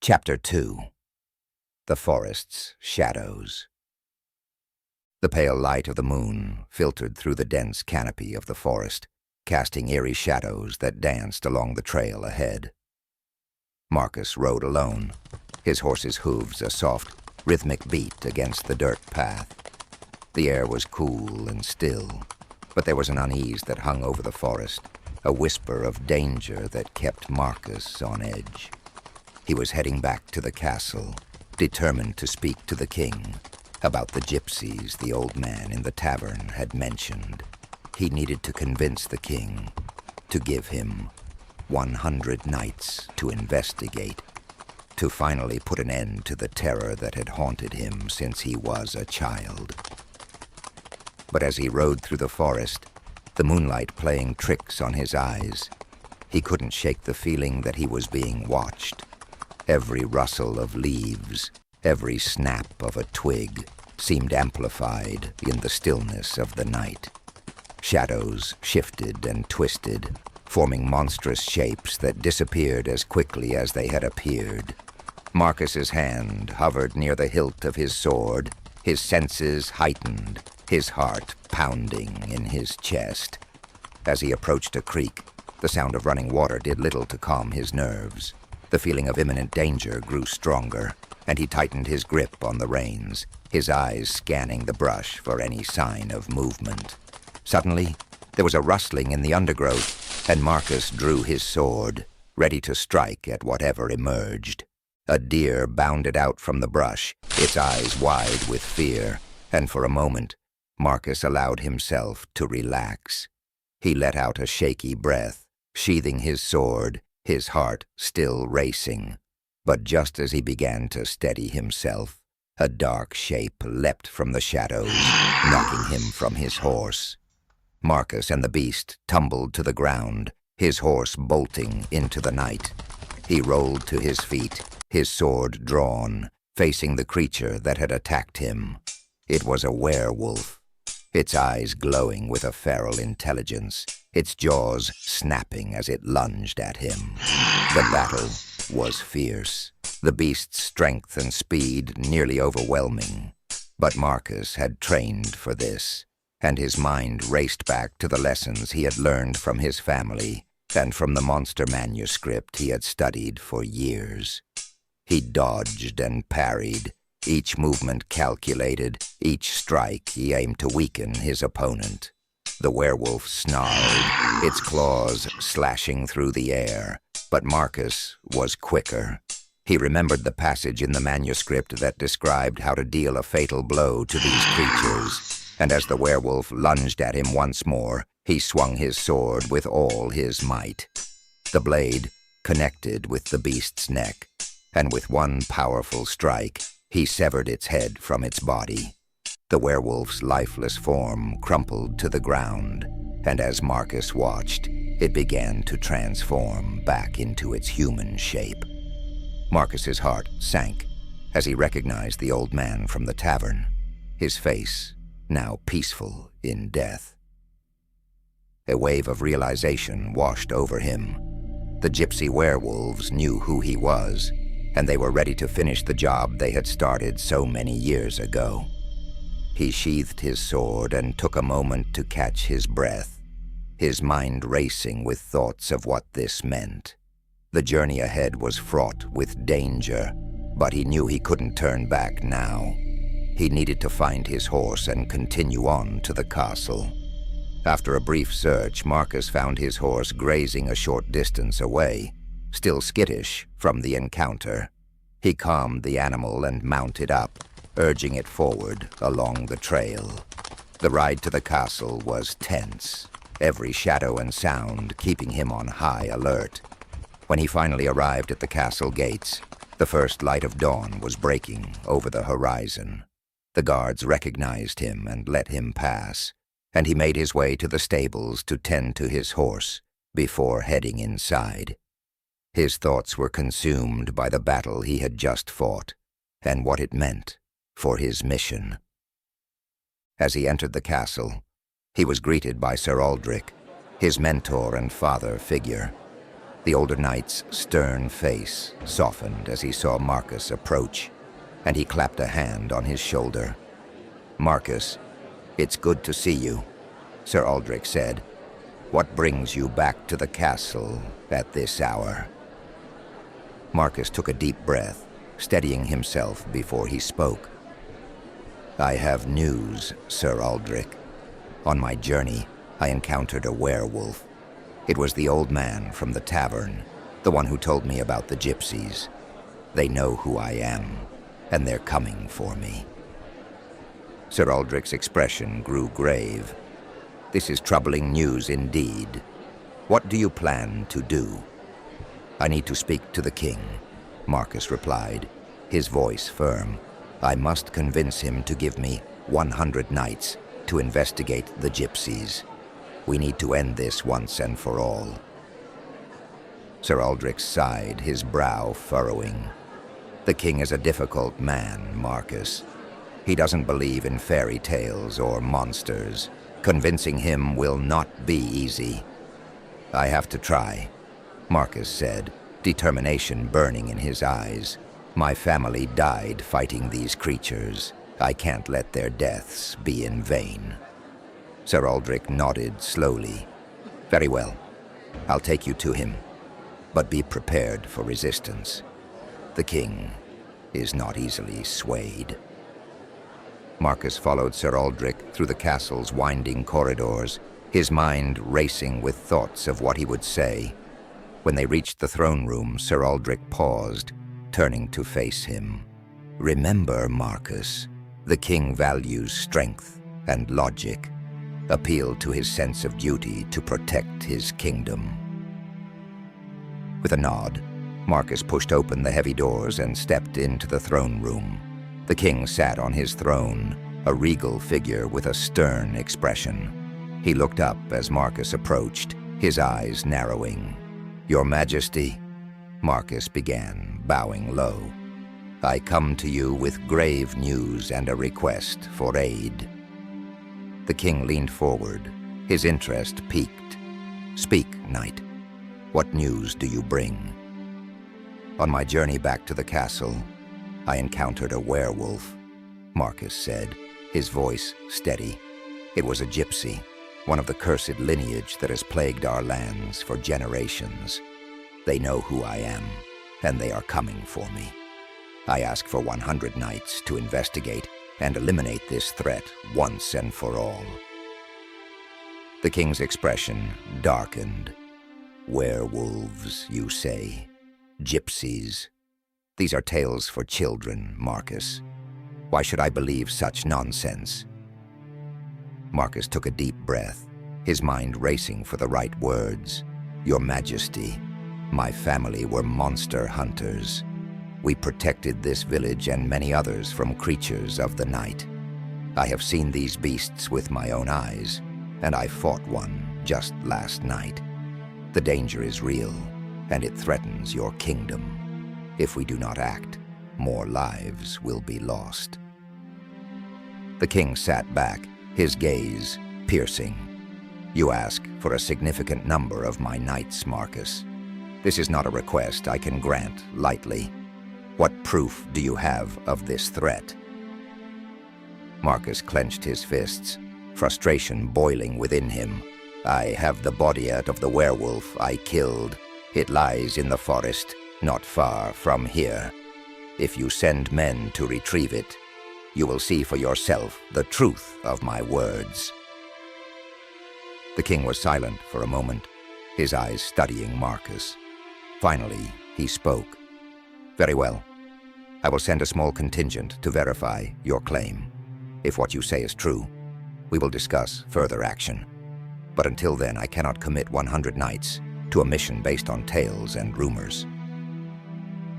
Chapter 2. The Forest's Shadows. The pale light of the moon filtered through the dense canopy of the forest, casting eerie shadows that danced along the trail ahead. Markus rode alone, his horse's hooves a soft, rhythmic beat against the dirt path. The air was cool and still, but there was an unease that hung over the forest, a whisper of danger that kept Markus on edge. He was heading back to the castle, determined to speak to the king about the gypsies the old man in the tavern had mentioned. He needed to convince the king to give him 100 nights to investigate, to finally put an end to the terror that had haunted him since he was a child. But as he rode through the forest, the moonlight playing tricks on his eyes, he couldn't shake the feeling that he was being watched. Every rustle of leaves, every snap of a twig seemed amplified in the stillness of the night. Shadows shifted and twisted, forming monstrous shapes that disappeared as quickly as they had appeared. Markus's hand hovered near the hilt of his sword, his senses heightened, his heart pounding in his chest. As he approached a creek, the sound of running water did little to calm his nerves. The feeling of imminent danger grew stronger, and he tightened his grip on the reins, his eyes scanning the brush for any sign of movement. Suddenly, there was a rustling in the undergrowth, and Markus drew his sword, ready to strike at whatever emerged. A deer bounded out from the brush, its eyes wide with fear, and for a moment, Markus allowed himself to relax. He let out a shaky breath, sheathing his sword, his heart still racing. But just as he began to steady himself, a dark shape leapt from the shadows, knocking him from his horse. Markus and the beast tumbled to the ground, his horse bolting into the night. He rolled to his feet, his sword drawn, facing the creature that had attacked him. It was a werewolf, its eyes glowing with a feral intelligence, its jaws snapping as it lunged at him. The battle was fierce, the beast's strength and speed nearly overwhelming. But Markus had trained for this, and his mind raced back to the lessons he had learned from his family and from the monster manuscript he had studied for years. He dodged and parried, each movement calculated, each strike he aimed to weaken his opponent. The werewolf snarled, its claws slashing through the air, but Markus was quicker. He remembered the passage in the manuscript that described how to deal a fatal blow to these creatures, and as the werewolf lunged at him once more, he swung his sword with all his might. The blade connected with the beast's neck, and with one powerful strike, he severed its head from its body. The werewolf's lifeless form crumpled to the ground, and as Markus watched, it began to transform back into its human shape. Markus's heart sank as he recognized the old man from the tavern, his face now peaceful in death. A wave of realization washed over him. The gypsy werewolves knew who he was, and they were ready to finish the job they had started so many years ago. He sheathed his sword and took a moment to catch his breath, his mind racing with thoughts of what this meant. The journey ahead was fraught with danger, but he knew he couldn't turn back now. He needed to find his horse and continue on to the castle. After a brief search, Markus found his horse grazing a short distance away, still skittish from the encounter. He calmed the animal and mounted up, urging it forward along the trail. The ride to the castle was tense, every shadow and sound keeping him on high alert. When he finally arrived at the castle gates, the first light of dawn was breaking over the horizon. The guards recognized him and let him pass, and he made his way to the stables to tend to his horse before heading inside. His thoughts were consumed by the battle he had just fought and what it meant for his mission. As he entered the castle, he was greeted by Sir Aldrich, his mentor and father figure. The older knight's stern face softened as he saw Markus approach, and he clapped a hand on his shoulder. "Markus, it's good to see you," Sir Aldrich said. "What brings you back to the castle at this hour?" Markus took a deep breath, steadying himself before he spoke. "I have news, Sir Aldrich. On my journey, I encountered a werewolf. It was the old man from the tavern, the one who told me about the Gypsies. They know who I am, and they're coming for me." Sir Aldrich's expression grew grave. "This is troubling news indeed. What do you plan to do?" "I need to speak to the king," Markus replied, his voice firm. "I must convince him to give me 100 knights to investigate the Gypsies. We need to end this once and for all." Sir Aldrich sighed, his brow furrowing. "The king is a difficult man, Markus. He doesn't believe in fairy tales or monsters. Convincing him will not be easy." "I have to try," Markus said, determination burning in his eyes. "My family died fighting these creatures. I can't let their deaths be in vain." Sir Aldrich nodded slowly. "Very well. I'll take you to him. But be prepared for resistance. The king is not easily swayed." Markus followed Sir Aldrich through the castle's winding corridors, his mind racing with thoughts of what he would say. When they reached the throne room, Sir Aldrich paused, turning to face him. "Remember, Markus, the king values strength and logic. Appeal to his sense of duty to protect his kingdom." With a nod, Markus pushed open the heavy doors and stepped into the throne room. The king sat on his throne, a regal figure with a stern expression. He looked up as Markus approached, his eyes narrowing. "Your Majesty," Markus began, bowing low, "I come to you with grave news and a request for aid." The king leaned forward, his interest piqued. "Speak, knight. What news do you bring?" "On my journey back to the castle, I encountered a werewolf," Markus said, his voice steady. "It was a gypsy, one of the cursed lineage that has plagued our lands for generations. They know who I am, and they are coming for me. I ask for 100 knights to investigate and eliminate this threat once and for all." The king's expression darkened. "Werewolves, you say? Gypsies? These are tales for children, Markus. Why should I believe such nonsense?" Markus took a deep breath, his mind racing for the right words. "Your Majesty, my family were monster hunters. We protected this village and many others from creatures of the night. I have seen these beasts with my own eyes, and I fought one just last night. The danger is real, and it threatens your kingdom. If we do not act, more lives will be lost." The king sat back, his gaze piercing. "You ask for a significant number of my knights, Markus. This is not a request I can grant lightly. What proof do you have of this threat?" Markus clenched his fists, frustration boiling within him. "I have the body of the werewolf I killed. It lies in the forest, not far from here. If you send men to retrieve it, you will see for yourself the truth of my words." The king was silent for a moment, his eyes studying Markus. Finally, he spoke. "Very well. I will send a small contingent to verify your claim. If what you say is true, we will discuss further action. But until then, I cannot commit 100 knights to a mission based on tales and rumors."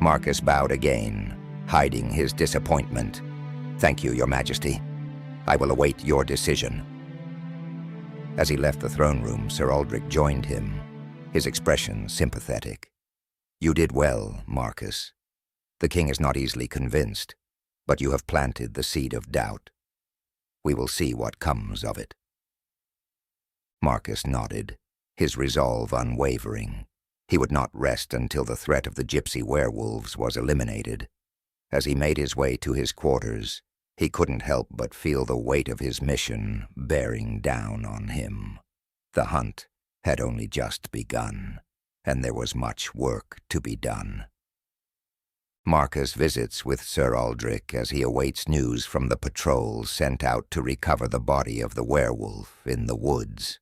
Markus bowed again, hiding his disappointment. "Thank you, Your Majesty. I will await your decision." As he left the throne room, Sir Aldrich joined him, his expression sympathetic. "You did well, Markus. The king is not easily convinced, but you have planted the seed of doubt. We will see what comes of it." Markus nodded, his resolve unwavering. He would not rest until the threat of the gypsy werewolves was eliminated. As he made his way to his quarters, he couldn't help but feel the weight of his mission bearing down on him. The hunt had only just begun, and there was much work to be done. Markus visits with Sir Aldrich as he awaits news from the patrol sent out to recover the body of the werewolf in the woods.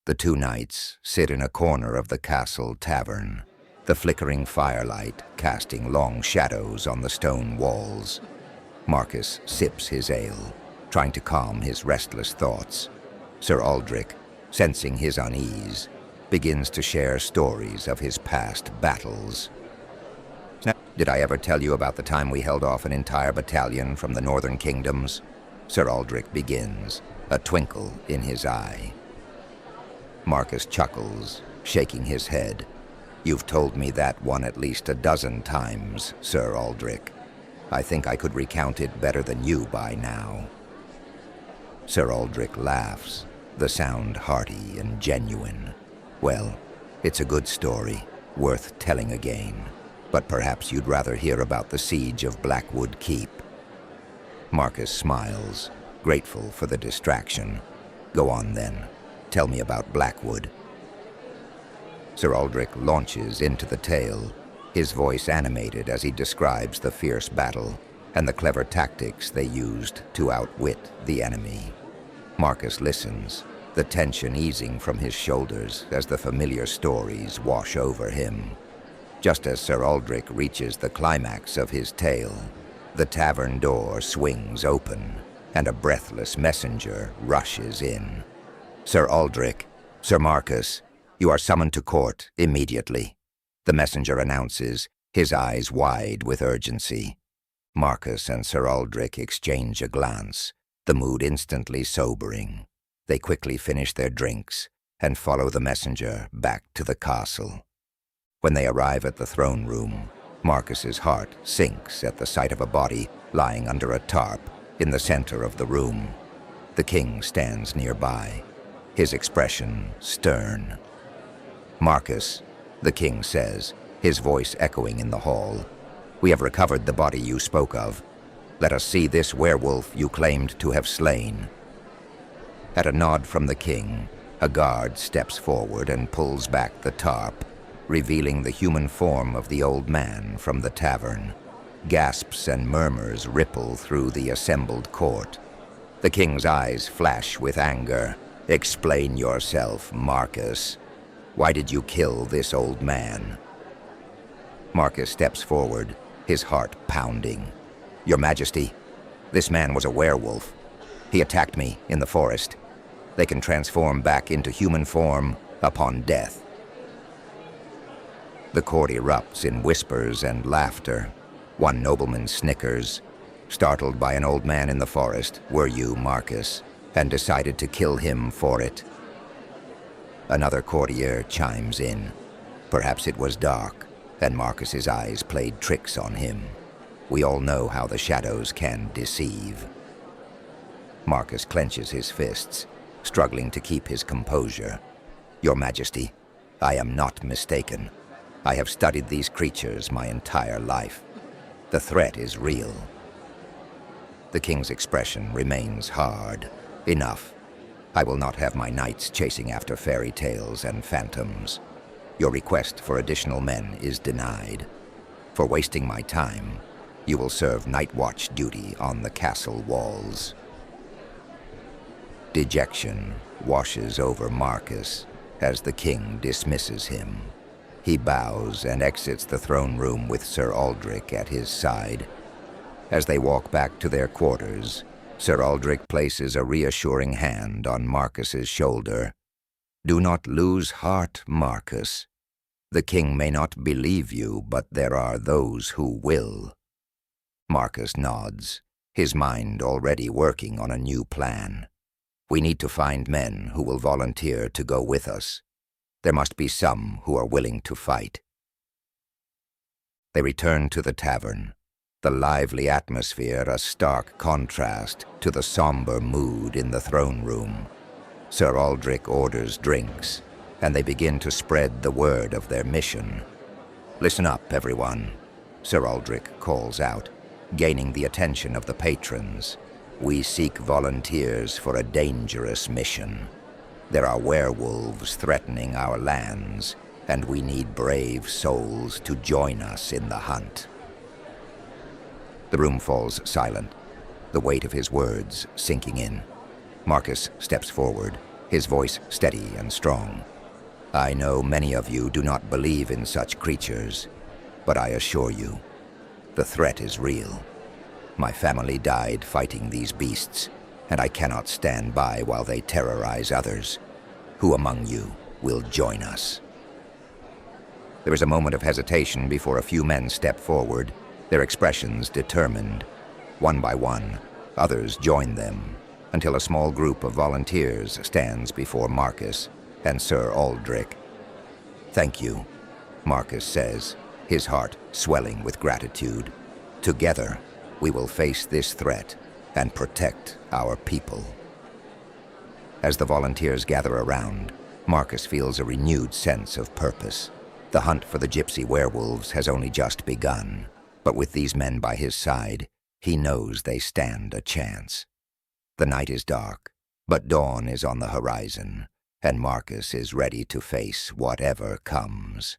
The two knights sit in a corner of the castle tavern, the flickering firelight casting long shadows on the stone walls. Markus sips his ale, trying to calm his restless thoughts. Sir Aldrich, sensing his unease, begins to share stories of his past battles. "Did I ever tell you about the time we held off an entire battalion from the northern kingdoms?" Sir Aldrich begins, a twinkle in his eye. Markus chuckles, shaking his head. "You've told me that one at least a dozen times, Sir Aldrich. I think I could recount it better than you by now." Sir Aldrich laughs, the sound hearty and genuine. "Well, it's a good story, worth telling again. But perhaps you'd rather hear about the siege of Blackwood Keep." Markus smiles, grateful for the distraction. "Go on then. Tell me about Blackwood." Sir Aldrich launches into the tale, his voice animated as he describes the fierce battle and the clever tactics they used to outwit the enemy. Markus listens, the tension easing from his shoulders as the familiar stories wash over him. Just as Sir Aldrich reaches the climax of his tale, the tavern door swings open, and a breathless messenger rushes in. "Sir Aldrich, Sir Markus, you are summoned to court immediately," the messenger announces, his eyes wide with urgency. Markus and Sir Aldrich exchange a glance, the mood instantly sobering. They quickly finish their drinks and follow the messenger back to the castle. When they arrive at the throne room, Markus's heart sinks at the sight of a body lying under a tarp in the center of the room. The king stands nearby, his expression stern. "Markus," the king says, his voice echoing in the hall, "we have recovered the body you spoke of. Let us see this werewolf you claimed to have slain." At a nod from the king, a guard steps forward and pulls back the tarp, revealing the human form of the old man from the tavern. Gasps and murmurs ripple through the assembled court. The king's eyes flash with anger. "Explain yourself, Markus. Why did you kill this old man?" Markus steps forward, his heart pounding. "Your Majesty, this man was a werewolf. He attacked me in the forest. They can transform back into human form upon death." The court erupts in whispers and laughter. One nobleman snickers. "Startled by an old man in the forest, were you, Markus, and decided to kill him for it?" Another courtier chimes in. Perhaps it was dark, and Markus's eyes played tricks on him. We all know how the shadows can deceive. Markus clenches his fists, struggling to keep his composure. "Your Majesty, I am not mistaken. I have studied these creatures my entire life. The threat is real." The king's expression remains hard. "Enough. I will not have my knights chasing after fairy tales and phantoms. Your request for additional men is denied. For wasting my time, you will serve night watch duty on the castle walls." Dejection washes over Markus as the king dismisses him. He bows and exits the throne room with Sir Aldrich at his side. As they walk back to their quarters, Sir Aldrich places a reassuring hand on Markus's shoulder. "Do not lose heart, Markus. The king may not believe you, but there are those who will." Markus nods, his mind already working on a new plan. "We need to find men who will volunteer to go with us. There must be some who are willing to fight." They return to the tavern, the lively atmosphere a stark contrast to the somber mood in the throne room. Sir Aldrich orders drinks, and they begin to spread the word of their mission. "Listen up, everyone," Sir Aldrich calls out, gaining the attention of the patrons. "We seek volunteers for a dangerous mission. There are werewolves threatening our lands, and we need brave souls to join us in the hunt." The room falls silent, the weight of his words sinking in. Markus steps forward, his voice steady and strong. "I know many of you do not believe in such creatures, but I assure you, the threat is real. My family died fighting these beasts, and I cannot stand by while they terrorize others. Who among you will join us?" There is a moment of hesitation before a few men step forward, their expressions determined. One by one, others join them, until a small group of volunteers stands before Markus and Sir Aldrich. "Thank you," Markus says, his heart swelling with gratitude. "Together, we will face this threat and protect our people." As the volunteers gather around, Markus feels a renewed sense of purpose. The hunt for the gypsy werewolves has only just begun, but with these men by his side, he knows they stand a chance. The night is dark, but dawn is on the horizon, and Markus is ready to face whatever comes.